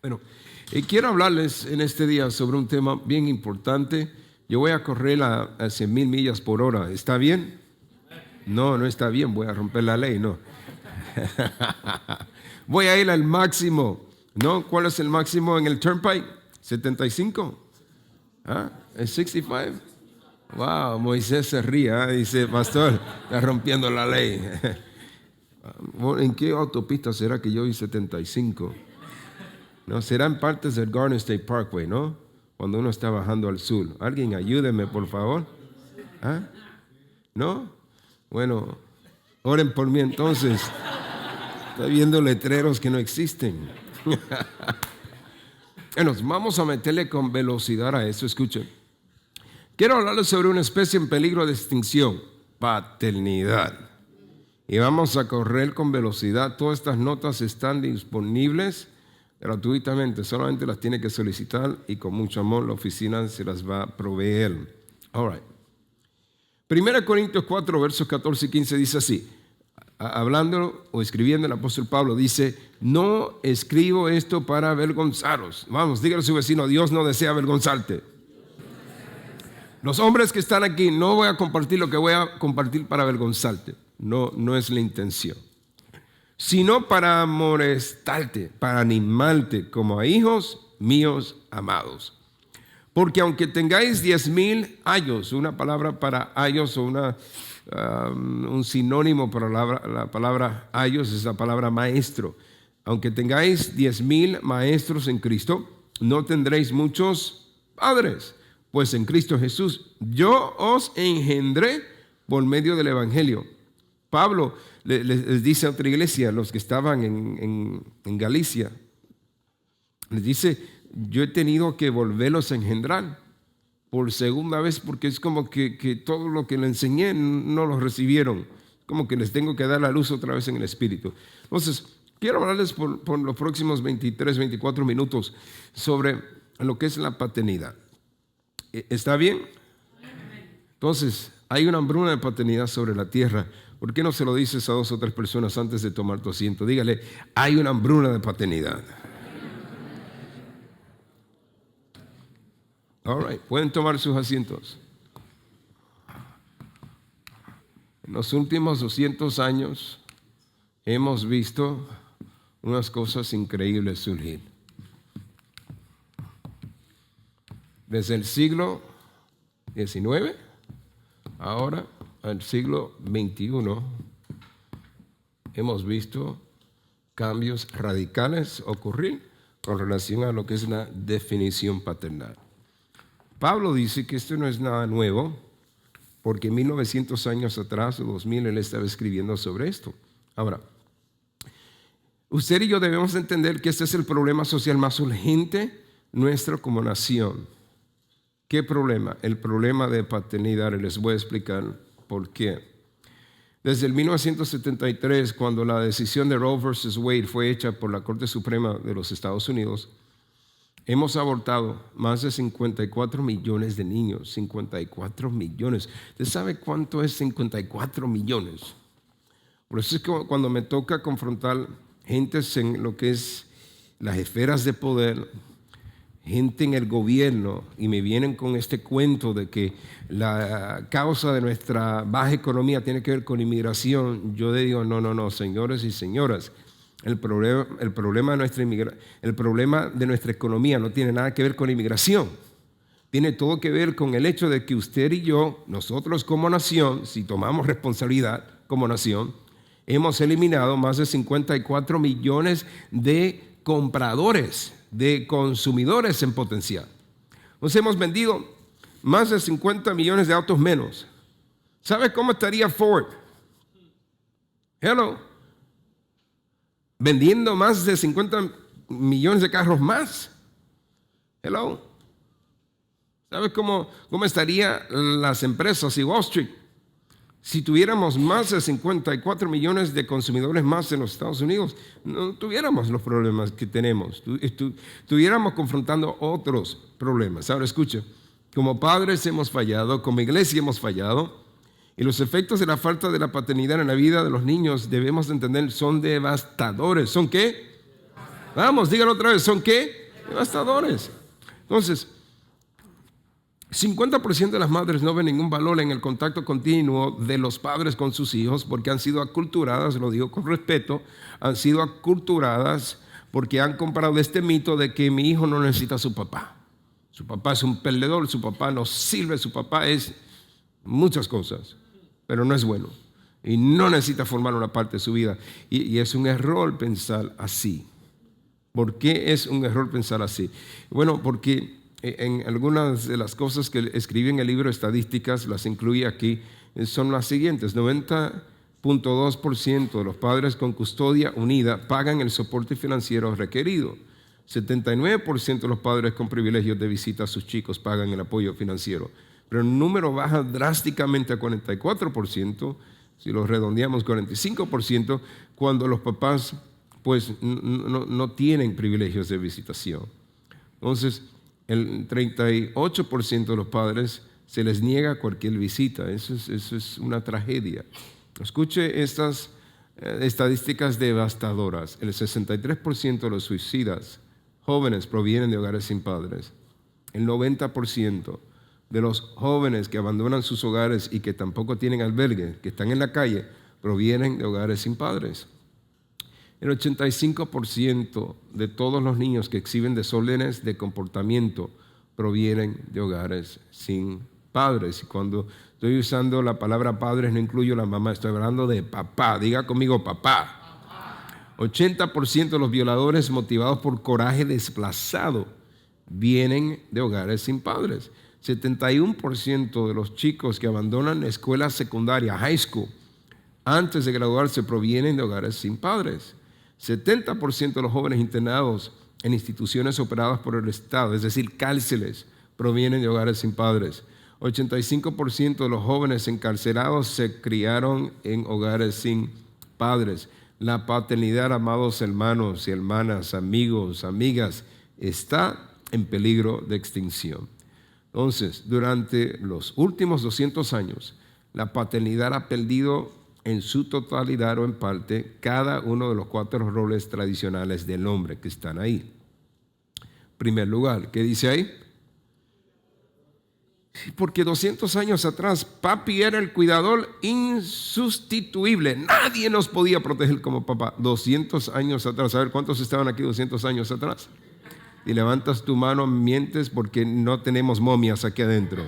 Bueno, quiero hablarles en este día sobre un tema bien importante. Yo voy a correr a 100,000 millas por hora. ¿Está bien? No, no está bien. Voy a romper la ley, no. Voy a ir al máximo. ¿No? ¿Cuál es el máximo en el Turnpike? 75. ¿Ah? ¿Es 65? Wow, Moisés se ríe. Dice, pastor, está rompiendo la ley. ¿En qué autopista será que yo vi 75? No, será en partes del Garden State Parkway, ¿no? Cuando uno está bajando al sur. Alguien ayúdeme, por favor. ¿Ah? ¿No? Bueno, oren por mí entonces. Estoy viendo letreros que no existen. Bueno, vamos a meterle con velocidad a eso. Escuchen. Quiero hablarles sobre una especie en peligro de extinción. Paternidad. Y vamos a correr con velocidad. Todas estas notas están disponibles gratuitamente, solamente las tiene que solicitar y con mucho amor la oficina se las va a proveer. All right. 1 Corintios 4, versos 14 y 15 dice así, hablando o escribiendo el apóstol Pablo, dice, no escribo esto para avergonzaros. Vamos, dígale a su vecino, Dios no desea avergonzarte. Los hombres que están aquí, no voy a compartir lo que voy a compartir para avergonzarte. No es la intención. Sino para amonestarte, para animarte como a hijos míos amados. Porque aunque tengáis 10,000 años, una palabra para años o un sinónimo para la palabra años es la palabra maestro. Aunque tengáis 10,000 maestros en Cristo, no tendréis muchos padres. Pues en Cristo Jesús yo os engendré por medio del Evangelio. Pablo les dice a otra iglesia, los que estaban en Galicia, les dice, yo he tenido que volverlos a engendrar por segunda vez porque es como que todo lo que les enseñé no lo recibieron, como que les tengo que dar la luz otra vez en el Espíritu. Entonces, quiero hablarles por los próximos 23, 24 minutos sobre lo que es la paternidad. ¿Está bien? Entonces, hay una hambruna de paternidad sobre la tierra. ¿Por qué no se lo dices a 2 o 3 personas antes de tomar tu asiento? Dígale, hay una hambruna de paternidad. All right, pueden tomar sus asientos. En los últimos 200 años hemos visto unas cosas increíbles surgir. Desde el siglo XIX, ahora al siglo XXI, hemos visto cambios radicales ocurrir con relación a lo que es la definición paternal. Pablo dice que esto no es nada nuevo, porque 1900 años atrás o 2000 él estaba escribiendo sobre esto. Ahora, usted y yo debemos entender que este es el problema social más urgente nuestro como nación. ¿Qué problema? El problema de paternidad. Les voy a explicar por qué. Desde el 1973, cuando la decisión de Roe versus Wade fue hecha por la Corte Suprema de los Estados Unidos, hemos abortado más de 54 millones de niños. 54 millones. ¿Usted sabe cuánto es 54 millones? Por eso es que cuando me toca confrontar gentes en lo que es las esferas de poder, gente en el gobierno, y me vienen con este cuento de que la causa de nuestra baja economía tiene que ver con inmigración, yo le digo, no, señores y señoras, el problema de nuestra economía no tiene nada que ver con inmigración. Tiene todo que ver con el hecho de que usted y yo, nosotros como nación, si tomamos responsabilidad como nación, hemos eliminado más de 54 millones de compradores, de consumidores en potencial. Nos hemos vendido más de 50 millones de autos menos. ¿Sabe cómo estaría Ford? Hello. Vendiendo más de 50 millones de carros más. Hello. ¿Sabe cómo estarían las empresas y Wall Street si tuviéramos más de 54 millones de consumidores más en los Estados Unidos? No tuviéramos los problemas que tenemos. Estuviéramos confrontando otros problemas. Ahora escuche, como padres hemos fallado, como iglesia hemos fallado, y los efectos de la falta de la paternidad en la vida de los niños, debemos entender, son devastadores. ¿Son qué? Vamos, díganlo otra vez, ¿son qué? Devastadores. Entonces, 50% de las madres no ven ningún valor en el contacto continuo de los padres con sus hijos porque han sido aculturadas, lo digo con respeto, han sido aculturadas porque han comprado este mito de que mi hijo no necesita a su papá. Su papá es un perdedor, su papá no sirve, su papá es muchas cosas, pero no es bueno. Y no necesita formar una parte de su vida. Y es un error pensar así. ¿Por qué es un error pensar así? Bueno, porque en algunas de las cosas que escribí en el libro Estadísticas, las incluí aquí, son las siguientes. 90.2% de los padres con custodia unida pagan el soporte financiero requerido. 79% de los padres con privilegios de visita a sus chicos pagan el apoyo financiero. Pero el número baja drásticamente a 44%, si lo redondeamos 45%, cuando los papás pues no tienen privilegios de visitación. Entonces, el 38% de los padres se les niega cualquier visita. Eso es una tragedia. Escuche estas estadísticas devastadoras. El 63% de los suicidas jóvenes provienen de hogares sin padres. El 90% de los jóvenes que abandonan sus hogares y que tampoco tienen albergue, que están en la calle, provienen de hogares sin padres. El 85% de todos los niños que exhiben desórdenes de comportamiento provienen de hogares sin padres. Y cuando estoy usando la palabra padres no incluyo la mamá, estoy hablando de papá. Diga conmigo papá. 80% de los violadores motivados por coraje desplazado vienen de hogares sin padres. 71% de los chicos que abandonan la escuela secundaria, high school, antes de graduarse provienen de hogares sin padres. 70% de los jóvenes internados en instituciones operadas por el Estado, es decir, cárceles, provienen de hogares sin padres. 85% de los jóvenes encarcelados se criaron en hogares sin padres. La paternidad, amados hermanos y hermanas, amigos, amigas, está en peligro de extinción. Entonces, durante los últimos 200 años, la paternidad ha perdido en su totalidad o en parte cada uno de los 4 roles tradicionales del hombre que están ahí. Primer lugar, ¿qué dice ahí? Porque 200 años atrás, papi era el cuidador insustituible. Nadie nos podía proteger como papá. 200 años atrás. A ver, ¿cuántos estaban aquí 200 años atrás? Y levantas tu mano, mientes porque no tenemos momias aquí adentro.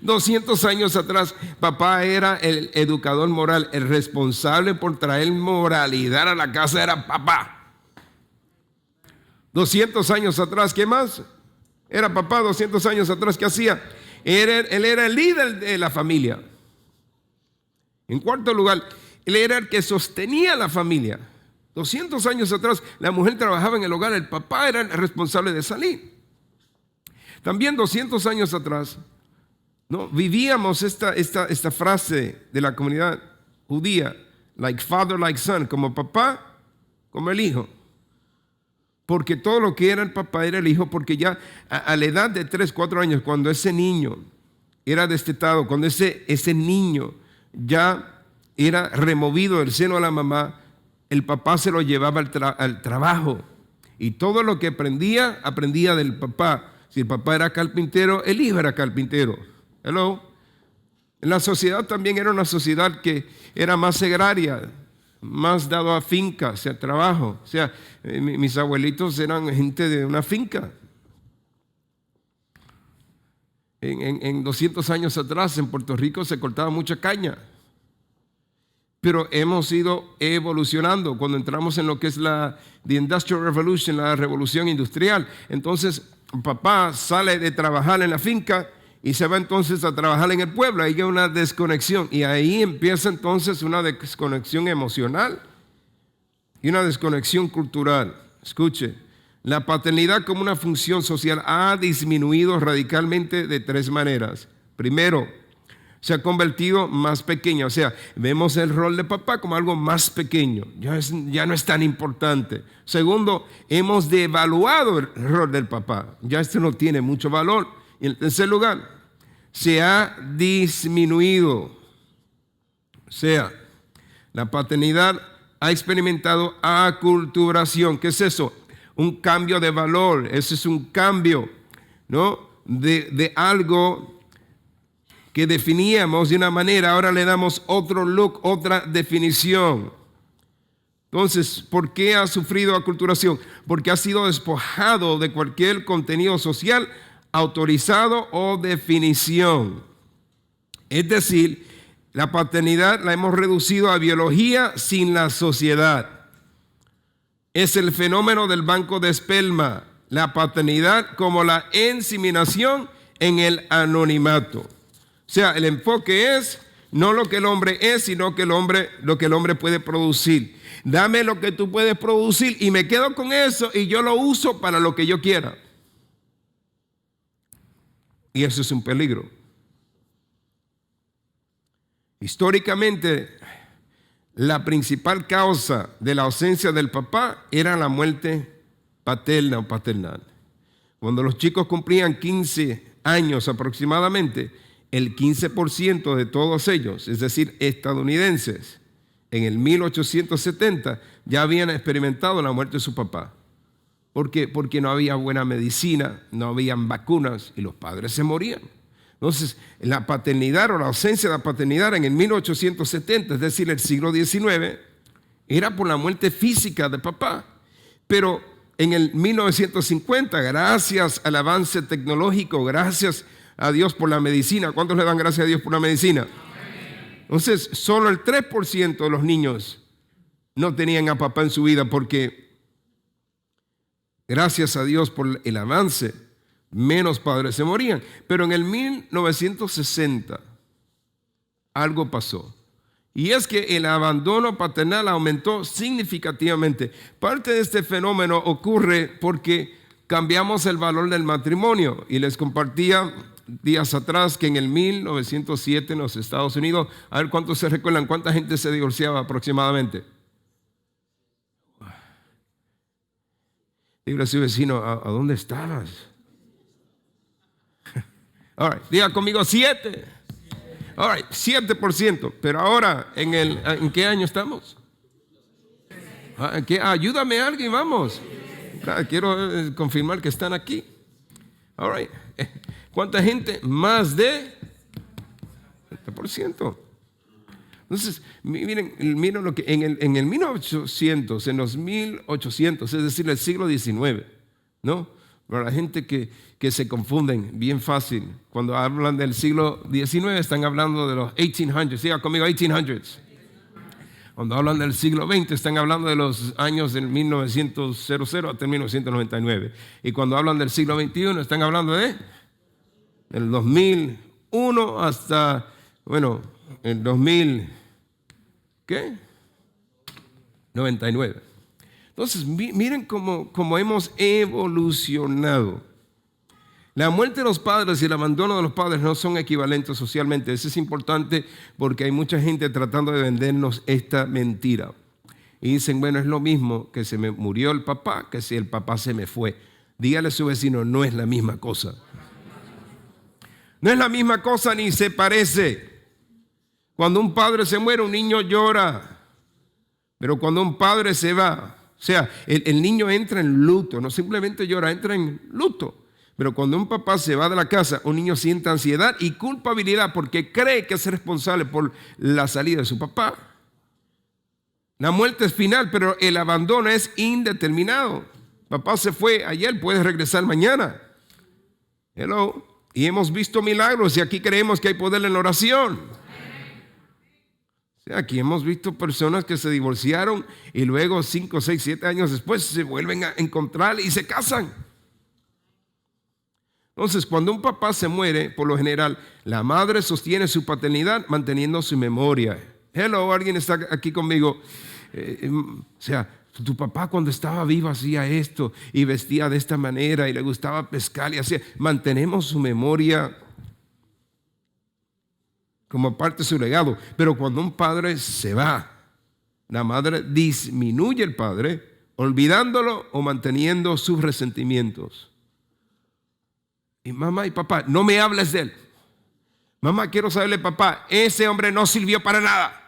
200 años atrás, papá era el educador moral, el responsable por traer moralidad a la casa era papá. 200 años atrás, ¿qué más? Era papá. 200 años atrás, ¿qué hacía? Él era el líder de la familia. En cuarto lugar, él era el que sostenía la familia. 200 años atrás, la mujer trabajaba en el hogar, el papá era el responsable de salir. También 200 años atrás, ¿no? Vivíamos esta frase de la comunidad judía, like father, like son, como papá, como el hijo. Porque todo lo que era el papá era el hijo, porque ya a la edad de 3, 4 años, cuando ese niño era destetado, cuando ese niño ya era removido del seno de la mamá, el papá se lo llevaba al trabajo. Y todo lo que aprendía del papá. Si el papá era carpintero, el hijo era carpintero. Hello. En la sociedad también era una sociedad que era más agraria, más dado a fincas, a trabajo. O sea, mis abuelitos eran gente de una finca. En 200 años atrás en Puerto Rico se cortaba mucha caña. Pero hemos ido evolucionando cuando entramos en lo que es the Industrial Revolution, la revolución industrial. Entonces, papá sale de trabajar en la finca y se va entonces a trabajar en el pueblo. Ahí hay una desconexión y ahí empieza entonces una desconexión emocional y una desconexión cultural. Escuche, la paternidad como una función social ha disminuido radicalmente de 3 maneras. Primero, se ha convertido más pequeña, o sea, vemos el rol de papá como algo más pequeño, ya no es tan importante. Segundo, hemos devaluado el rol del papá, ya esto no tiene mucho valor. Y en tercer lugar, se ha disminuido, o sea, la paternidad ha experimentado aculturación. ¿Qué es eso? Un cambio de valor. Ese es un cambio, ¿no? De algo que definíamos de una manera, ahora le damos otro look, otra definición. Entonces, ¿por qué ha sufrido aculturación? Porque ha sido despojado de cualquier contenido social autorizado o definición. Es decir, la paternidad la hemos reducido a biología sin la sociedad. Es el fenómeno del banco de esperma, la paternidad como la inseminación en el anonimato. O sea, el enfoque es no lo que el hombre es, sino que lo que el hombre puede producir. Dame lo que tú puedes producir y me quedo con eso y yo lo uso para lo que yo quiera. Y eso es un peligro. Históricamente, la principal causa de la ausencia del papá era la muerte paterna o paternal. Cuando los chicos cumplían 15 años aproximadamente, el 15% de todos ellos, es decir, estadounidenses, en el 1870 ya habían experimentado la muerte de su papá. ¿Por qué? Porque no había buena medicina, no habían vacunas y los padres se morían. Entonces, la paternidad o la ausencia de la paternidad en el 1870, es decir, el siglo XIX, era por la muerte física de papá. Pero en el 1950, gracias al avance tecnológico, gracias a Dios por la medicina. ¿Cuántos le dan gracias a Dios por la medicina? Entonces, solo el 3% de los niños no tenían a papá en su vida porque, gracias a Dios por el avance, menos padres se morían. Pero en el 1960 algo pasó. Y es que el abandono paternal aumentó significativamente. Parte de este fenómeno ocurre porque cambiamos el valor del matrimonio. Y les compartía días atrás que en el 1907 en los Estados Unidos, a ver cuántos se recuerdan, cuánta gente se divorciaba aproximadamente. Dígale a su vecino, ¿a dónde estabas? All right, diga conmigo 7. All right, 7%. Pero ahora, ¿en qué año estamos? Ayúdame a alguien, vamos. Quiero confirmar que están aquí. All right. ¿Cuánta gente? Más de 7%. Entonces, miren lo que en el 1800, en los 1800, es decir, el siglo XIX, ¿no? Para la gente que se confunden bien fácil, cuando hablan del siglo XIX están hablando de los 1800s, siga conmigo, 1800s. Cuando hablan del siglo XX están hablando de los años del 1900 hasta el 1999. Y cuando hablan del siglo XXI están hablando de el 2001 hasta, bueno, el 2000, ¿qué? 99. Entonces, miren cómo hemos evolucionado. La muerte de los padres y el abandono de los padres no son equivalentes socialmente. Eso es importante porque hay mucha gente tratando de vendernos esta mentira. Y dicen, bueno, es lo mismo que se me murió el papá que si el papá se me fue. Dígale a su vecino, no es la misma cosa. No es la misma cosa ni se parece. Cuando un padre se muere, un niño llora. Pero cuando un padre se va, o sea, el niño entra en luto, no simplemente llora, entra en luto. Pero cuando un papá se va de la casa, un niño siente ansiedad y culpabilidad porque cree que es responsable por la salida de su papá. La muerte es final, pero el abandono es indeterminado. Papá se fue ayer, puede regresar mañana. Hello. Y hemos visto milagros y aquí creemos que hay poder en la oración. Aquí hemos visto personas que se divorciaron y luego 5, 6, 7 años después se vuelven a encontrar y se casan. Entonces, cuando un papá se muere, por lo general, la madre sostiene su paternidad manteniendo su memoria. Hello, ¿alguien está aquí conmigo? O sea, tu papá cuando estaba vivo hacía esto y vestía de esta manera y le gustaba pescar y hacía. Mantenemos su memoria como parte de su legado. Pero cuando un padre se va, la madre disminuye al padre, olvidándolo o manteniendo sus resentimientos. Y mamá y papá, no me hables de él. Mamá, quiero saberle, papá, ese hombre no sirvió para nada.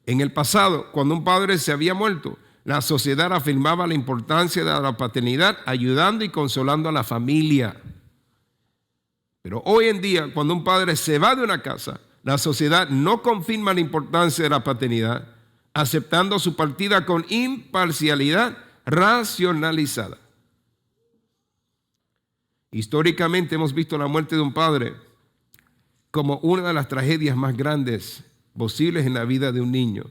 En el pasado, cuando un padre se había muerto, la sociedad afirmaba la importancia de la paternidad, ayudando y consolando a la familia. Pero hoy en día, cuando un padre se va de una casa, la sociedad no confirma la importancia de la paternidad, aceptando su partida con imparcialidad racionalizada. Históricamente hemos visto la muerte de un padre como una de las tragedias más grandes posibles en la vida de un niño.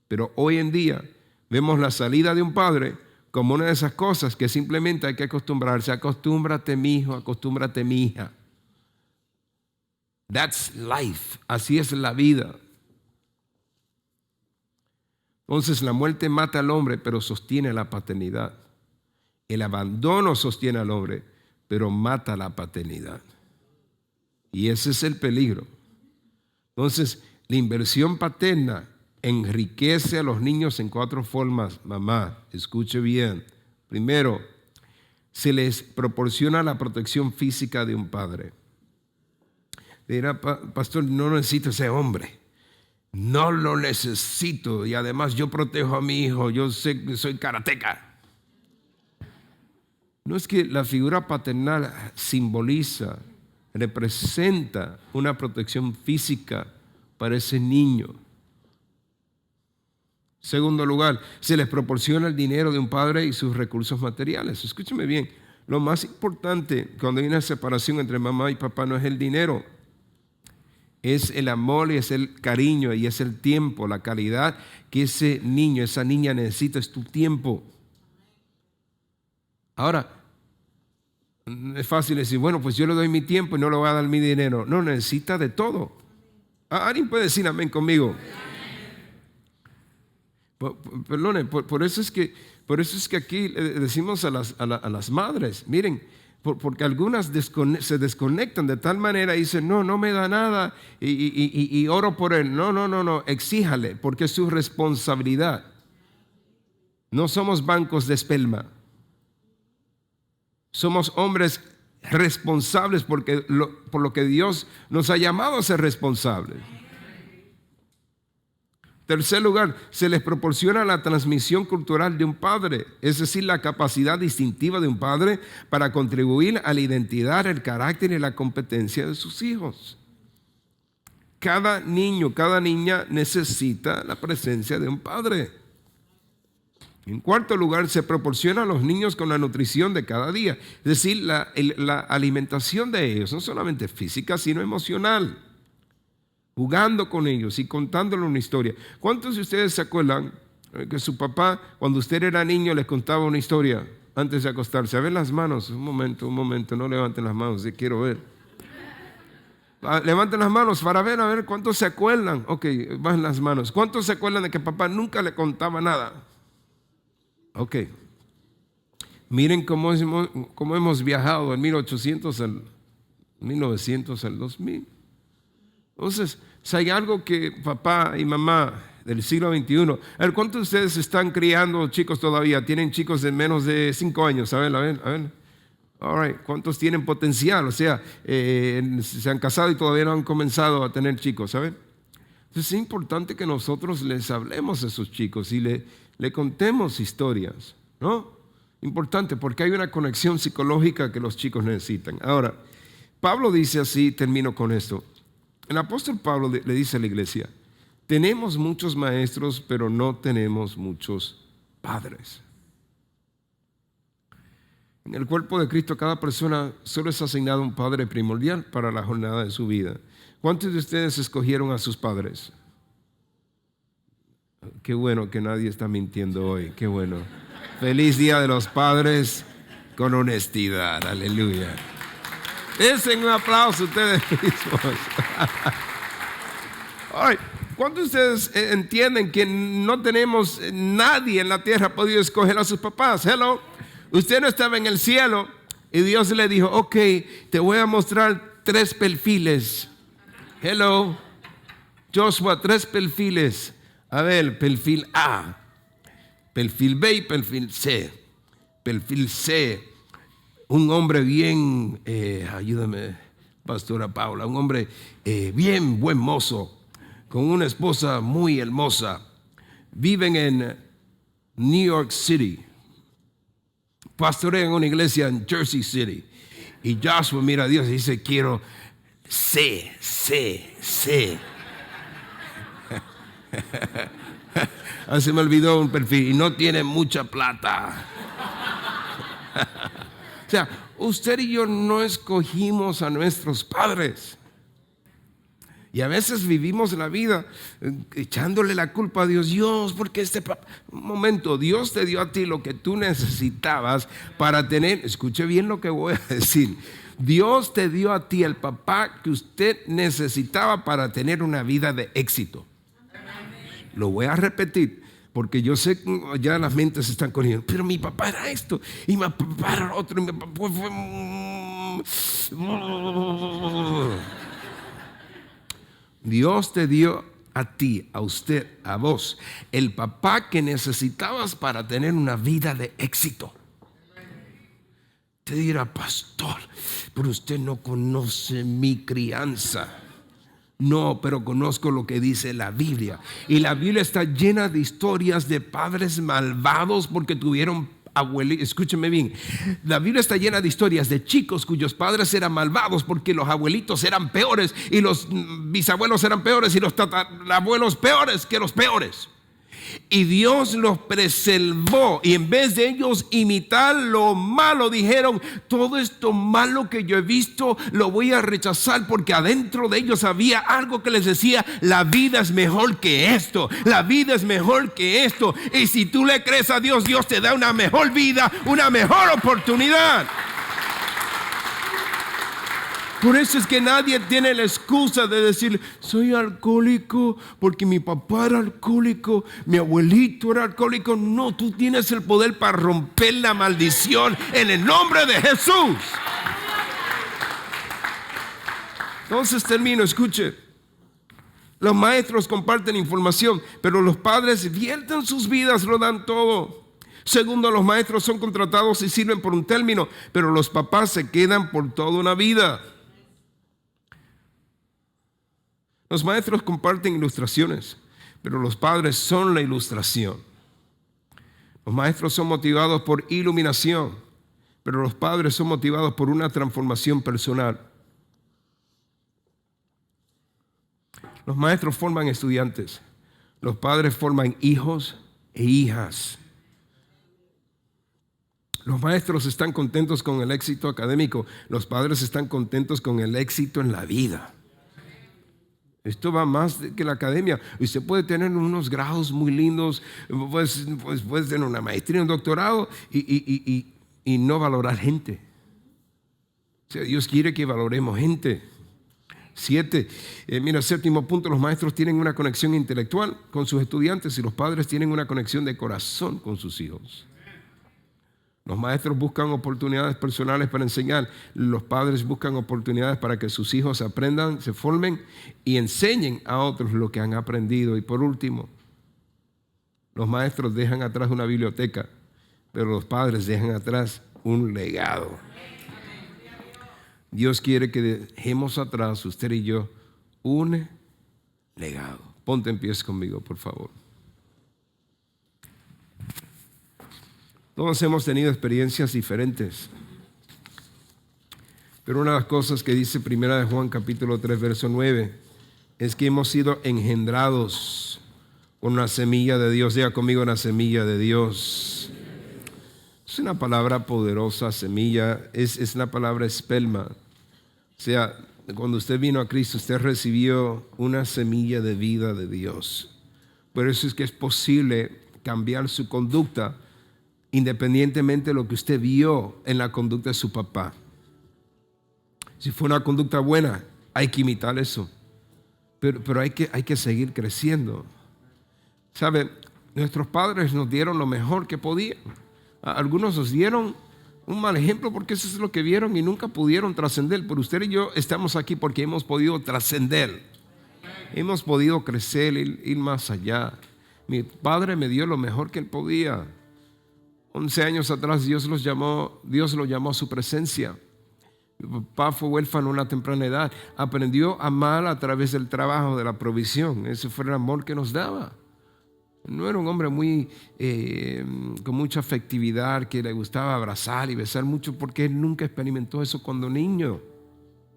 Pero hoy en día vemos la salida de un padre como una de esas cosas que simplemente hay que acostumbrarse. Acostúmbrate, mi hijo, acostúmbrate, mi hija. That's life. Así es la vida. Entonces la muerte mata al hombre, pero sostiene la paternidad. El abandono sostiene al hombre, pero mata la paternidad. Y ese es el peligro. Entonces, la inversión paterna enriquece a los niños en 4 formas. Mamá, escuche bien. Primero, se les proporciona la protección física de un padre. Dirá, pastor, no necesito ese hombre. No lo necesito. Y además yo protejo a mi hijo. Yo sé que soy karateca. No, es que la figura paternal simboliza, representa una protección física para ese niño. Segundo lugar, se les proporciona el dinero de un padre y sus recursos materiales. Escúcheme bien, lo más importante cuando hay una separación entre mamá y papá no es el dinero, es el amor y es el cariño y es el tiempo, la calidad que ese niño, esa niña necesita, es tu tiempo. Ahora, es fácil decir, bueno, pues yo le doy mi tiempo y no le voy a dar mi dinero. No, necesita de todo. ¿Alguien puede decir amén conmigo? Perdone, por eso es que aquí decimos a las madres, miren, porque algunas se desconectan de tal manera y dicen, no me da nada y oro por él. No, exíjale, porque es su responsabilidad. No somos bancos de esperma. Somos hombres responsables por lo que Dios nos ha llamado a ser responsables. Tercer lugar, se les proporciona la transmisión cultural de un padre, es decir, la capacidad distintiva de un padre para contribuir a la identidad, el carácter y la competencia de sus hijos. Cada niño, cada niña necesita la presencia de un padre. En cuarto lugar, se proporciona a los niños con la nutrición de cada día, es decir, la alimentación de ellos, no solamente física, sino emocional. Jugando con ellos y contándole una historia. ¿Cuántos de ustedes se acuerdan que su papá, cuando usted era niño, les contaba una historia antes de acostarse? A ver las manos, un momento, no levanten las manos, quiero ver. Levanten las manos para ver, a ver cuántos se acuerdan. Ok, bajen las manos. ¿Cuántos se acuerdan de que papá nunca le contaba nada? Ok. Miren cómo hemos viajado del 1800 al 1900 al 2000. Entonces, si hay algo que papá y mamá del siglo XXI, a ver, ¿cuántos de ustedes están criando chicos todavía? ¿Tienen chicos de menos de 5 años? A ver. All right. ¿Cuántos tienen potencial? O sea, se han casado y todavía no han comenzado a tener chicos, ¿saben? Entonces es importante que nosotros les hablemos a esos chicos y le contemos historias, ¿no? Importante, porque hay una conexión psicológica que los chicos necesitan. Ahora, Pablo dice así, termino con esto. El apóstol Pablo le dice a la iglesia, tenemos muchos maestros, pero no tenemos muchos padres. En el cuerpo de Cristo, cada persona solo es asignado un padre primordial para la jornada de su vida. ¿Cuántos de ustedes escogieron a sus padres? Qué bueno que nadie está mintiendo hoy, qué bueno. Feliz Día de los Padres con honestidad, aleluya. Desen un aplauso a ustedes mismos. Ay, ¿cuántos de ustedes entienden que no tenemos nadie en la tierra ha podido escoger a sus papás? Hello. Usted no estaba en el cielo y Dios le dijo, ok, te voy a mostrar 3 perfiles. Hello. Joshua, 3 perfiles. A ver, perfil A, perfil B y perfil C. Perfil C. Un hombre bien, ayúdame, pastora Paula, un hombre bien buen mozo, con una esposa muy hermosa. Viven en New York City. Pastorean una iglesia en Jersey City. Y Joshua mira a Dios y dice, quiero C. Se me olvidó un perfil. Y no tiene mucha plata. O sea, usted y yo no escogimos a nuestros padres. Y a veces vivimos la vida echándole la culpa a Dios. Dios, porque este papá... Un momento, Dios te dio a ti lo que tú necesitabas para tener... Escuche bien lo que voy a decir. Dios te dio a ti el papá que usted necesitaba para tener una vida de éxito. Lo voy a repetir, porque yo sé que ya las mentes están corriendo. Pero mi papá era esto, y mi papá era otro, y mi papá fue... Dios te dio a ti, a usted, a vos, el papá que necesitabas para tener una vida de éxito. Te dirá, pastor, pero usted no conoce mi crianza. No, pero conozco lo que dice la Biblia. Y la Biblia está llena de historias de padres malvados porque tuvieron abuelitos. Escúcheme bien, la Biblia está llena de historias de chicos cuyos padres eran malvados porque los abuelitos eran peores y los bisabuelos eran peores y los tatarabuelos peores que los peores. Y Dios los preservó, y en vez de ellos imitar lo malo, dijeron, todo esto malo que yo he visto lo voy a rechazar, porque adentro de ellos había algo que les decía, la vida es mejor que esto, la vida es mejor que esto. Y si tú le crees a Dios, Dios te da una mejor vida, una mejor oportunidad. Por eso es que nadie tiene la excusa de decir, soy alcohólico porque mi papá era alcohólico, mi abuelito era alcohólico. No, tú tienes el poder para romper la maldición en el nombre de Jesús. Entonces termino, escuche. Los maestros comparten información, pero los padres vierten sus vidas, lo dan todo. Segundo, los maestros son contratados y sirven por un término, pero los papás se quedan por toda una vida. Los maestros comparten ilustraciones, pero los padres son la ilustración. Los maestros son motivados por iluminación, pero los padres son motivados por una transformación personal. Los maestros forman estudiantes, los padres forman hijos e hijas. Los maestros están contentos con el éxito académico, los padres están contentos con el éxito en la vida. Esto va más que la academia. Usted puede tener unos grados muy lindos, pues puede tener una maestría, un doctorado y no valorar gente. O sea, Dios quiere que valoremos gente. 7. Séptimo punto, los maestros tienen una conexión intelectual con sus estudiantes y los padres tienen una conexión de corazón con sus hijos. Los maestros buscan oportunidades personales para enseñar. Los padres buscan oportunidades para que sus hijos aprendan, se formen y enseñen a otros lo que han aprendido. Y por último, los maestros dejan atrás una biblioteca, pero los padres dejan atrás un legado. Dios quiere que dejemos atrás, usted y yo, un legado. Ponte en pies conmigo, por favor. Todos hemos tenido experiencias diferentes. Pero una de las cosas que dice 1 Juan capítulo 3, verso 9, es que hemos sido engendrados con una semilla de Dios. Diga conmigo, una semilla de Dios. Es una palabra poderosa, semilla, es la palabra esperma. O sea, cuando usted vino a Cristo, usted recibió una semilla de vida de Dios. Por eso es que es posible cambiar su conducta independientemente de lo que usted vio en la conducta de su papá. Si fue una conducta buena, hay que imitar eso. Pero hay que seguir creciendo. ¿Sabe? Nuestros padres nos dieron lo mejor que podían. Algunos nos dieron un mal ejemplo porque eso es lo que vieron y nunca pudieron trascender. Pero usted y yo estamos aquí porque hemos podido trascender. Hemos podido crecer, ir más allá. Mi padre me dio lo mejor que él podía. 11 años atrás Dios lo llamó a su presencia. Mi papá fue huérfano a una temprana edad. Aprendió a amar a través del trabajo, de la provisión. Ese fue el amor que nos daba. No era un hombre con mucha afectividad, que le gustaba abrazar y besar mucho, porque él nunca experimentó eso cuando niño,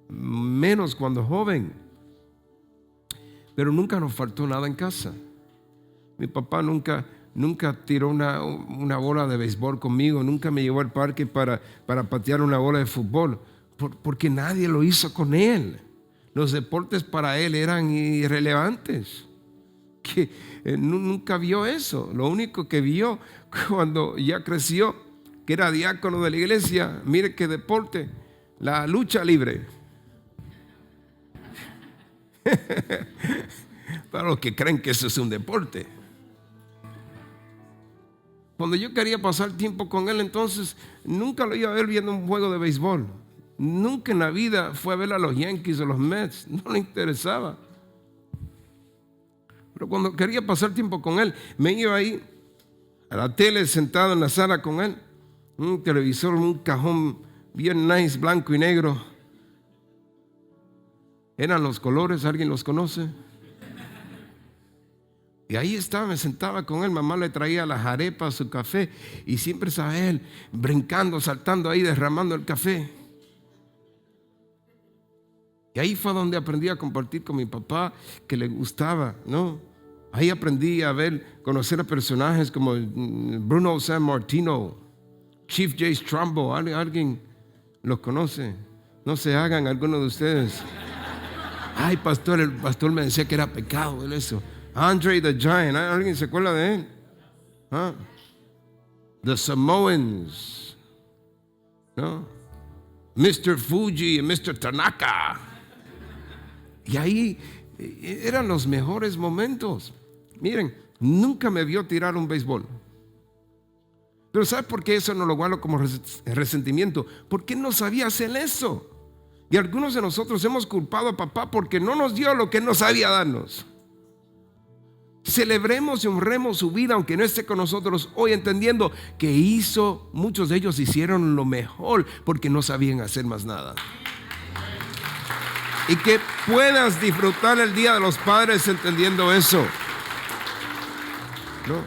menos cuando joven. Pero nunca nos faltó nada en casa. Mi papá nunca tiró una bola de béisbol conmigo, nunca me llevó al parque para patear una bola de fútbol, porque nadie lo hizo con él. Los deportes para él eran irrelevantes. Nunca vio eso. Lo único que vio cuando ya creció, que era diácono de la iglesia, mire qué deporte, la lucha libre. Para los que creen que eso es un deporte. Cuando yo quería pasar tiempo con él, entonces nunca lo iba a ver viendo un juego de béisbol. Nunca en la vida fue a ver a los Yankees o los Mets. No le interesaba. Pero cuando quería pasar tiempo con él, me iba ahí a la tele, sentado en la sala con él, un televisor, un cajón bien nice, blanco y negro. Eran los colores, ¿alguien los conoce? Y ahí estaba, me sentaba con él, mamá le traía las arepas, su café, y siempre estaba él brincando, saltando ahí, derramando el café. Y ahí fue donde aprendí a compartir con mi papá, que le gustaba, ¿no? Ahí aprendí a conocer a personajes como Bruno San Martino, Chief Jay Strumbo. ¿Alguien los conoce? No se hagan algunos de ustedes. Ay, pastor, el pastor me decía que era pecado eso. Andre the Giant, ¿alguien se acuerda de él? ¿Ah? The Samoans, ¿no? Mr. Fuji y Mr. Tanaka. Y ahí eran los mejores momentos. Miren, nunca me vio tirar un béisbol. Pero ¿sabe por qué eso no lo guardo como resentimiento? Porque no sabía hacer eso. Y algunos de nosotros hemos culpado a papá porque no nos dio lo que no sabía darnos. Celebremos y honremos su vida aunque no esté con nosotros hoy, entendiendo que muchos de ellos hicieron lo mejor porque no sabían hacer más nada. Y que puedas disfrutar el Día de los Padres entendiendo eso, ¿no?